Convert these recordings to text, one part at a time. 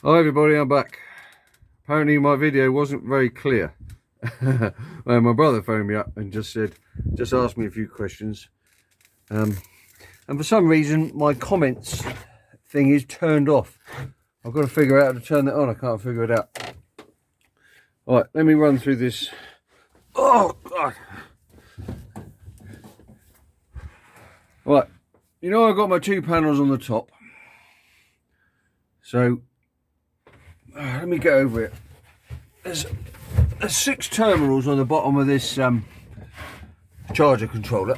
Hi everybody, I'm back. Apparently my video wasn't very clear. My brother phoned me up and just asked me a few questions. And for some reason my comments thing is turned off. I've got to figure out how to turn that on. I can't figure it out. Alright, let me run through this. Oh God. Right, you know I've got my two panels on the top. So let me get over it. There's 6 terminals on the bottom of this charger controller.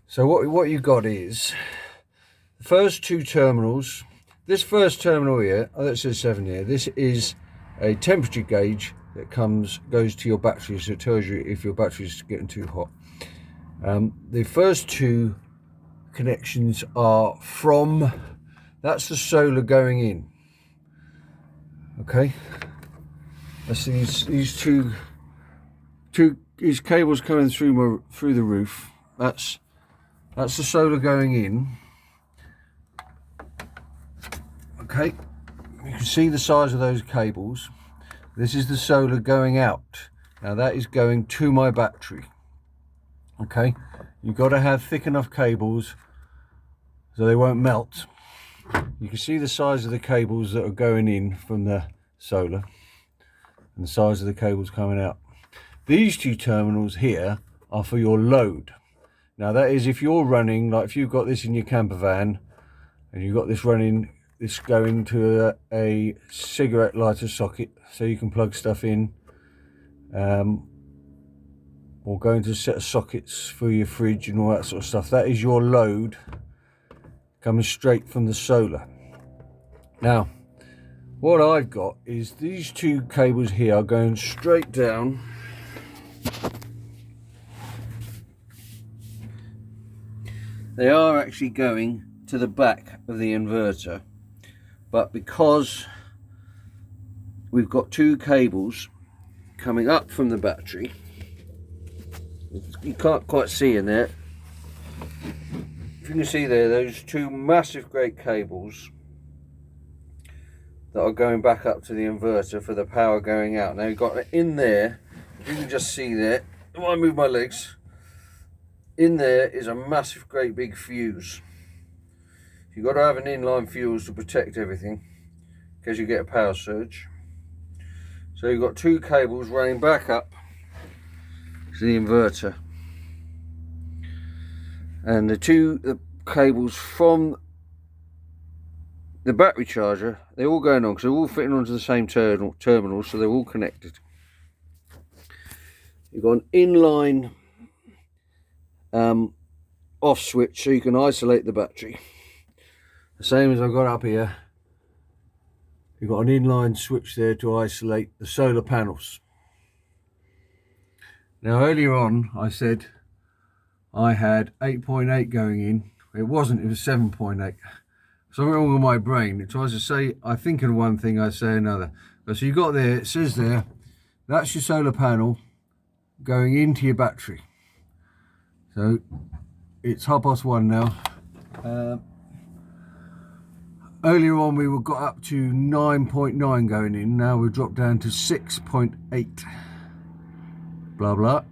So what you got is the first 2 terminals. This first terminal here, that says 7 here. This is a temperature gauge that goes to your battery, so it tells you if your battery is getting too hot. The first 2 connections are from, that's the solar going in. Okay, that's these two cables coming through the roof. That's the solar going in. Okay, you can see the size of those cables. This is the solar going out. Now that is going to my battery. Okay, you've got to have thick enough cables so they won't melt. You can see the size of the cables that are going in from the solar and the size of the cables coming out. These 2 terminals here are for your load. Now that is if you're running, like if you've got this in your camper van and you've got this running, this going to a cigarette lighter socket so you can plug stuff in, or going to a set of sockets for your fridge and all that sort of stuff. That is your load coming straight from the solar. Now what I've got is these 2 cables here are going straight down. They are actually going to the back of the inverter, but because we've got 2 cables coming up from the battery, you can't quite see in there. If you can see there, those 2 massive great cables that are going back up to the inverter for the power going out. Now you've got in there, if you can just see there, if I move my legs, in there is a massive great big fuse. You've got to have an inline fuse to protect everything because you get a power surge. So you've got 2 cables running back up to the inverter, and the cables from the battery charger, they're all going on because they're all fitting onto the same terminal, so they're all connected. You've got an inline off switch so you can isolate the battery, the same as I've got up here. You've got an inline switch there to isolate the solar panels. Now earlier on I said I had 8.8 going in. It wasn't, it was 7.8. Something wrong with my brain. It tries to say, I think of one thing, I say another. But so you got there, it says there, that's your solar panel going into your battery. So it's 1:30 now. Earlier on we got up to 9.9 going in. Now we've dropped down to 6.8. Blah blah.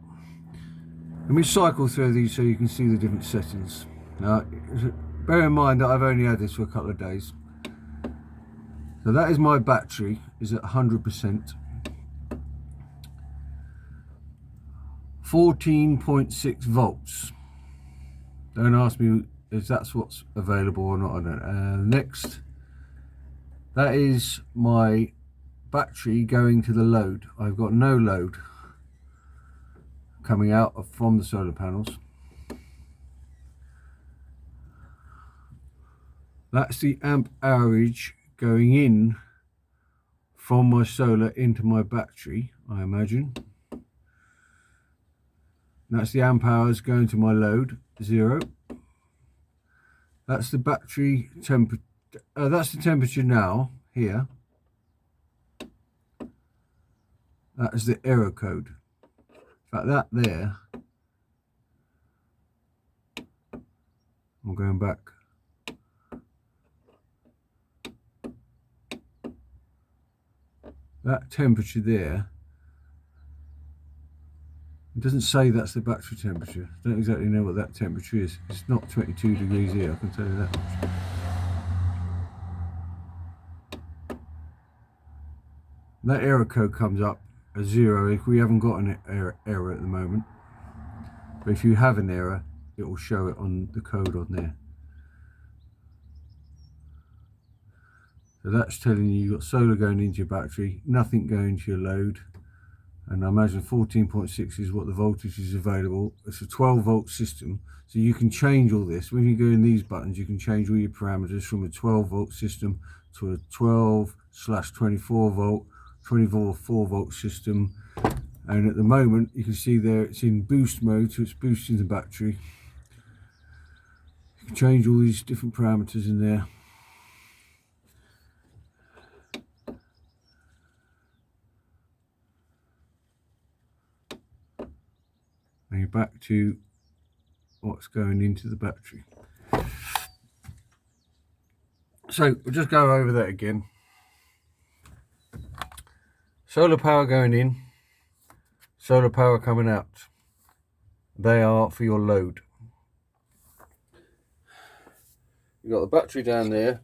Let me cycle through these so you can see the different settings. Now, bear in mind that I've only had this for a couple of days. So that is my battery, is at 100%. 14.6 volts. Don't ask me if that's what's available or not. I don't know. Next, that is my battery going to the load. I've got no load coming out from the solar panels. That's the amp hourage going in from my solar into my battery, I imagine. That's the amp hours going to my load, 0. That's the battery temperature. That's the temperature now, here. That is the error code. In fact, that there, I'm going back. that temperature there, it doesn't say that's the battery temperature. I don't exactly know what that temperature is. It's not 22 degrees here, I can tell you that much. That error code comes up as 0 if we haven't got an error at the moment. But if you have an error, it will show it on the code on there. So that's telling you you've got solar going into your battery, nothing going to your load. And I imagine 14.6 is what the voltage is available. It's a 12-volt system, so you can change all this. When you go in these buttons, you can change all your parameters from a 12-volt system to a 12/24-volt, 24-volt system. And at the moment, you can see there it's in boost mode, so it's boosting the battery. You can change all these different parameters in there. And you're back to what's going into the battery. So we'll just go over that again. Solar power going in, solar power coming out. They are for your load. You've got the battery down there.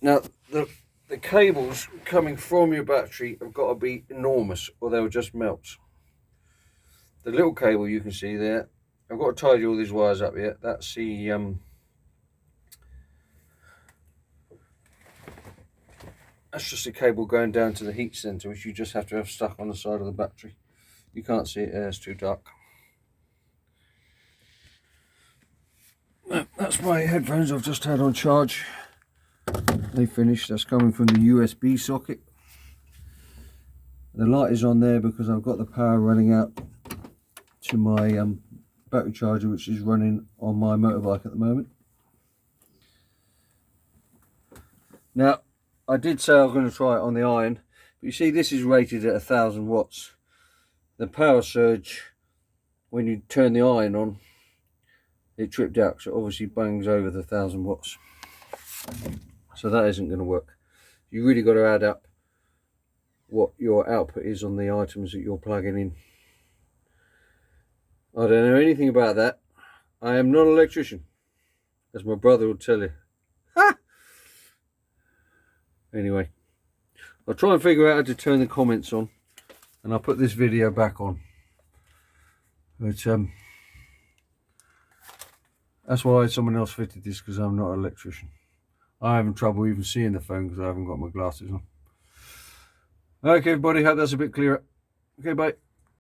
Now the cables coming from your battery have got to be enormous or they'll just melt. The little cable you can see there, I've got to tidy all these wires up here. That's the that's just a cable going down to the heat sensor, which you just have to have stuck on the side of the battery. You can't see it there, it's too dark. That's my headphones I've just had on charge. They finished. That's coming from the USB socket. The light is on there because I've got the power running out to my battery charger, which is running on my motorbike at the moment. Now, I did say I was going to try it on the iron, but you see this is rated at 1000 watts. The power surge, when you turn the iron on, it tripped out, so it obviously bangs over the 1000 watts. So that isn't going to work. You really got to add up what your output is on the items that you're plugging in. I don't know anything about that. I am not an electrician, as my brother would tell you. Ha! Anyway, I'll try and figure out how to turn the comments on, and I'll put this video back on. But that's why someone else fitted this, because I'm not an electrician. I'm having trouble even seeing the phone because I haven't got my glasses on. Okay, everybody, hope that's a bit clearer. Okay, bye.